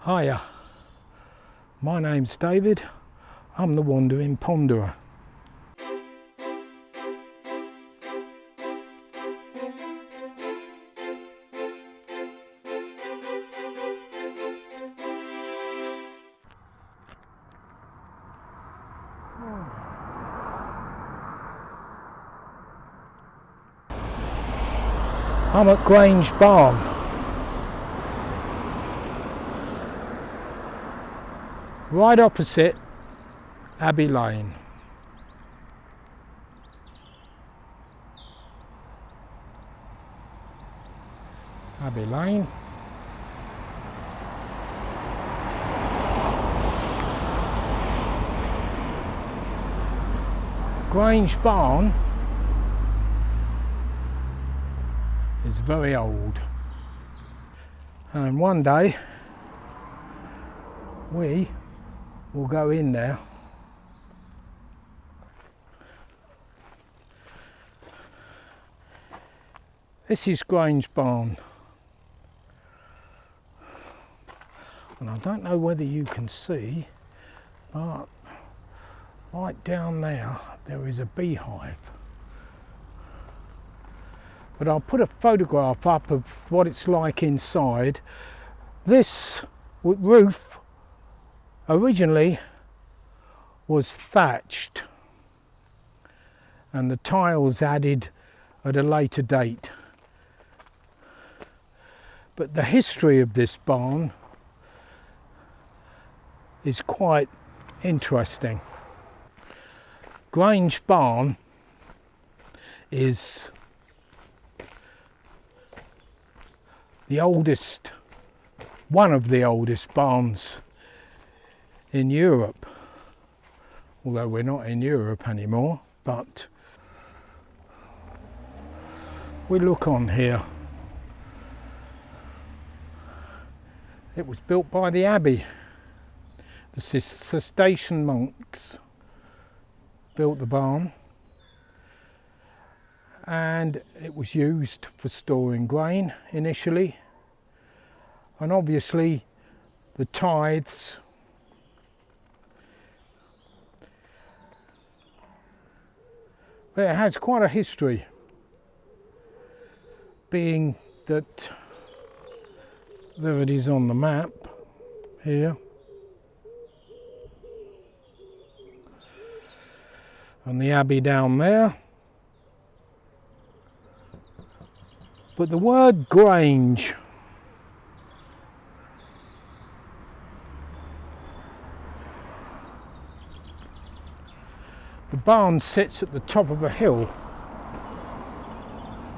Hiya, my name's David. I'm the Wandering Ponderer. I'm at Grange Barn. Right opposite Abbey Lane. Abbey Lane. Grange Barn is very old, and one day we will go in there. This is Grange Barn, and I don't know whether you can see, but right down there is a beehive. But I'll put a photograph up of what it's like inside. This roof originally was thatched and the tiles added at a later date. But the history of this barn is quite interesting. Grange Barn is the oldest, one of the oldest barns in Europe, although we're not in Europe anymore. But we look on here, it was built by the Abbey. The Cistercian monks built the barn, and it was used for storing grain initially, and obviously the tithes but it has quite a history, being that there it is on the map here, and the Abbey down there. But the word Grange the barn sits at the top of a hill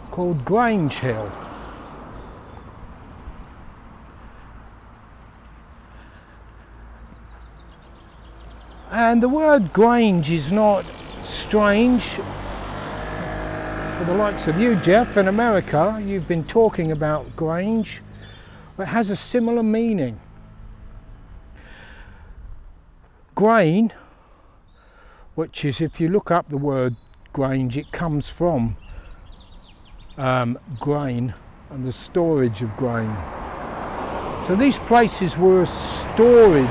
called Grange Hill. And the word Grange is not strange for the likes of you, Jeff. In America, you've been talking about Grange, but it has a similar meaning. Grain, which is, if you look up the word Grange, it comes from grain and the storage of grain. So these places were storage,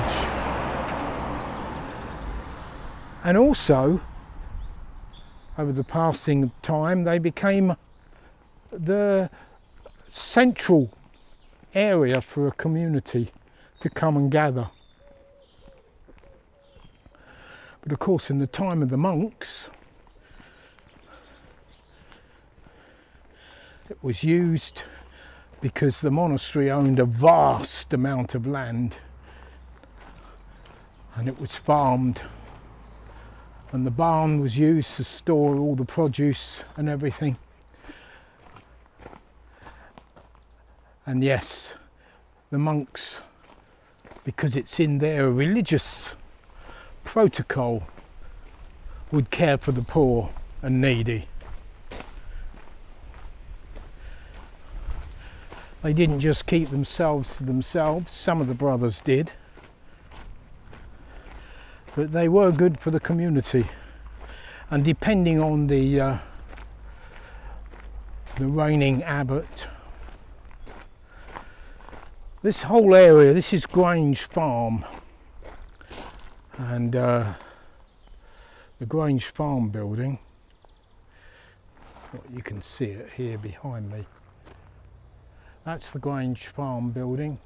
and also over the passing of time they became the central area for a community to come and gather. But of course, in the time of the monks, it was used because the monastery owned a vast amount of land, and it was farmed, and the barn was used to store all the produce and everything. And yes, the monks, because it's in their religious protocol, would care for the poor and needy. They didn't just keep themselves to themselves. Some of the brothers did, but they were good for the community. And depending on the reigning abbot, This whole area, this is Grange Farm, and the Grange Farm building, well, you can see it here behind me. That's the Grange Farm building.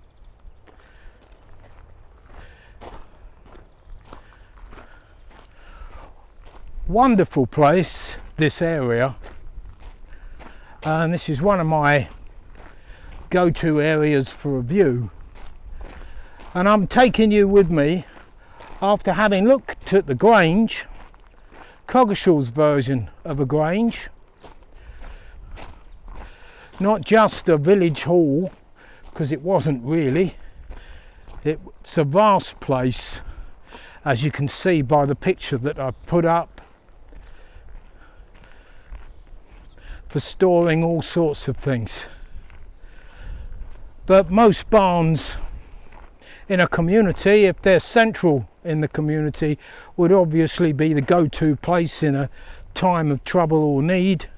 Wonderful place, this area, and this is one of my go-to areas for a view, and I'm taking you with me after having looked at the Grange, Coggeshall's version of a Grange, not just a village hall, because it wasn't really. It's a vast place, as you can see by the picture that I've put up, for storing all sorts of things. But most barns in a community, if they're central in the community, would obviously be the go-to place in a time of trouble or need.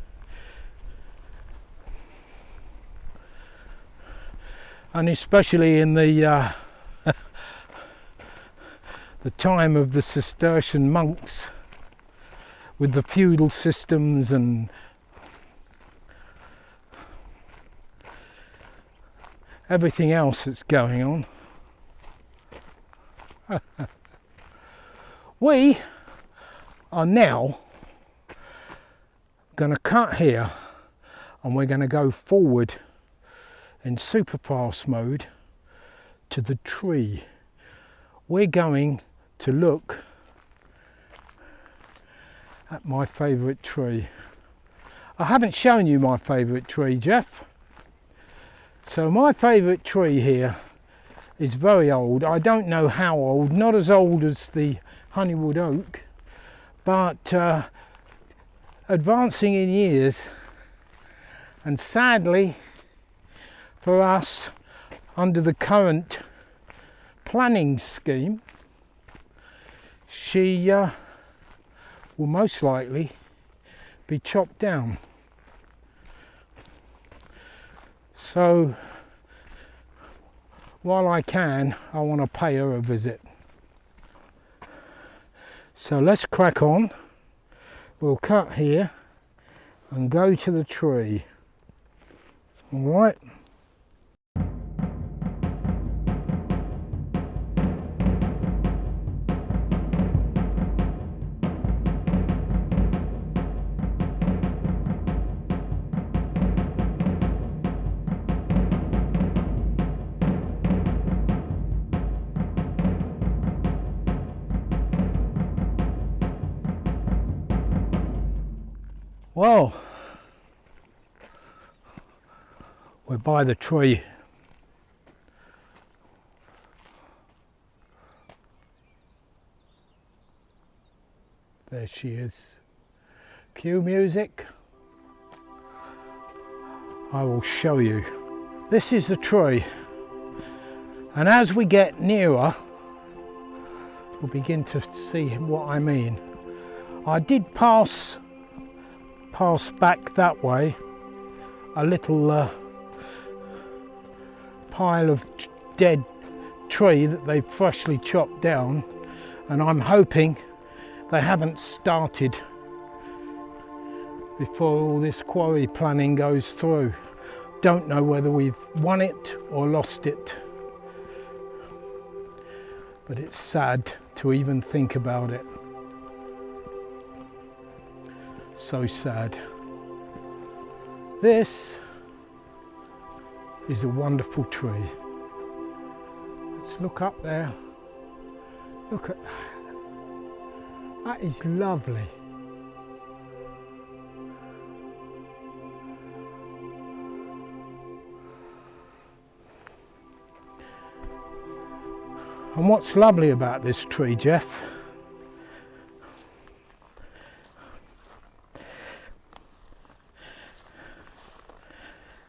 And especially in the the time of the Cistercian monks, with the feudal systems and everything else that's going on. We are now going to cut here, and we're going to go forward in super fast mode to the tree. We're going to look at my favourite tree. I haven't shown you my favourite tree, Jeff. So my favourite tree here is very old. I don't know how old, not as old as the honeywood oak, but advancing in years, and sadly for us, under the current planning scheme, she will most likely be chopped down. So while I can, I want to pay her a visit. So let's crack on. We'll cut here and go to the tree. All right. Well, we're by the tree. There she is. Cue music. I will show you. This is the tree, and as we get nearer, we'll begin to see what I mean. I did pass back that way a little pile of dead tree that they've freshly chopped down, and I'm hoping they haven't started before all this quarry planning goes through. Don't know whether we've won it or lost it, but it's sad to even think about it. So sad. This is a wonderful tree. Let's look up there. Look at that. That is lovely. And what's lovely about this tree, Jeff,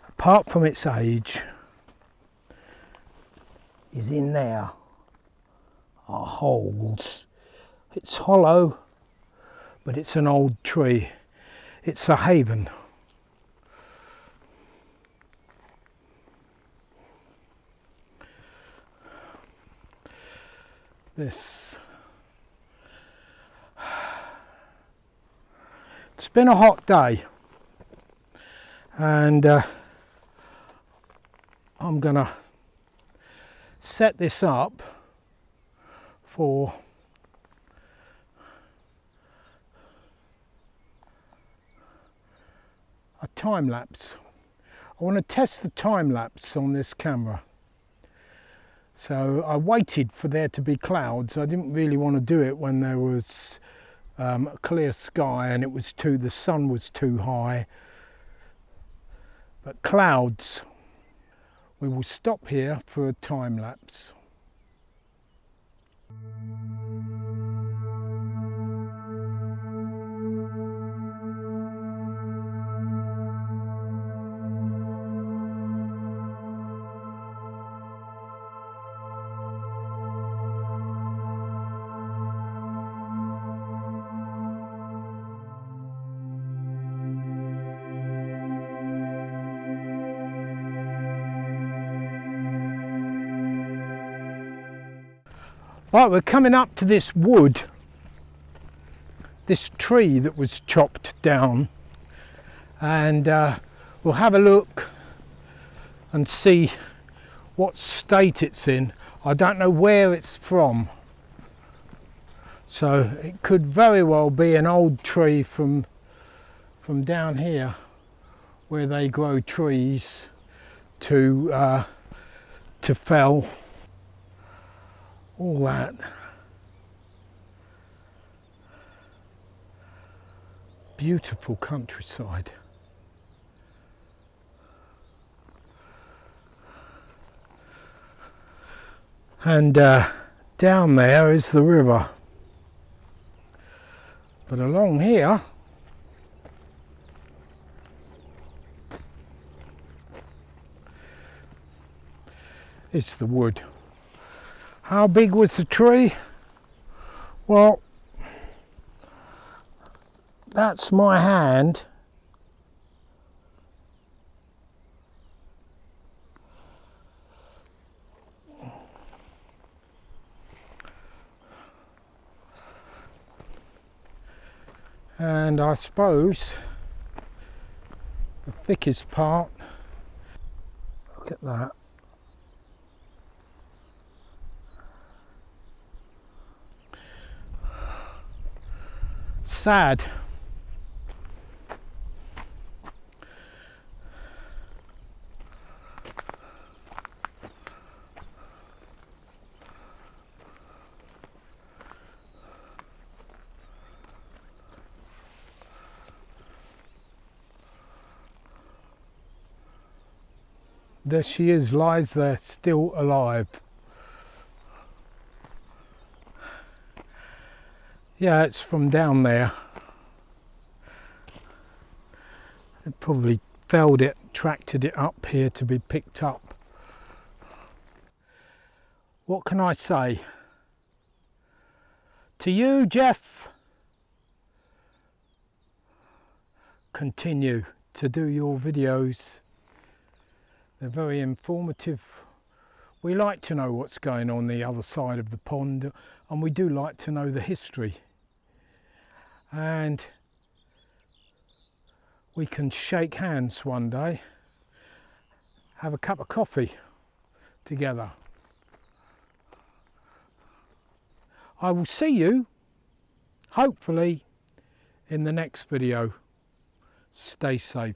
apart from its age, is in there are holes. It's hollow, but it's an old tree. It's a haven. this. It's been a hot day, and I'm gonna set this up for a time lapse. I want to test the time lapse on this camera. So I waited for there to be clouds. I didn't really want to do it when there was a clear sky and the sun was too high. But clouds. We will stop here for a time lapse. Right, we're coming up to this wood, this tree that was chopped down, and we'll have a look and see what state it's in. I don't know where it's from, so it could very well be an old tree from down here where they grow trees to fell. All that. Beautiful countryside. And down there is the river. But along here is the wood. How big was the tree? Well, that's my hand. And I suppose the thickest part, look at that. Sad. There she is, lies there, still alive. Yeah, it's from down there. It probably felled it, tracted it up here to be picked up. What can I say? To you, Jeff, continue to do your videos. They're very informative. We like to know what's going on the other side of the pond, and we do like to know the history. And we can shake hands one day, have a cup of coffee together. I will see you, hopefully, in the next video. Stay safe.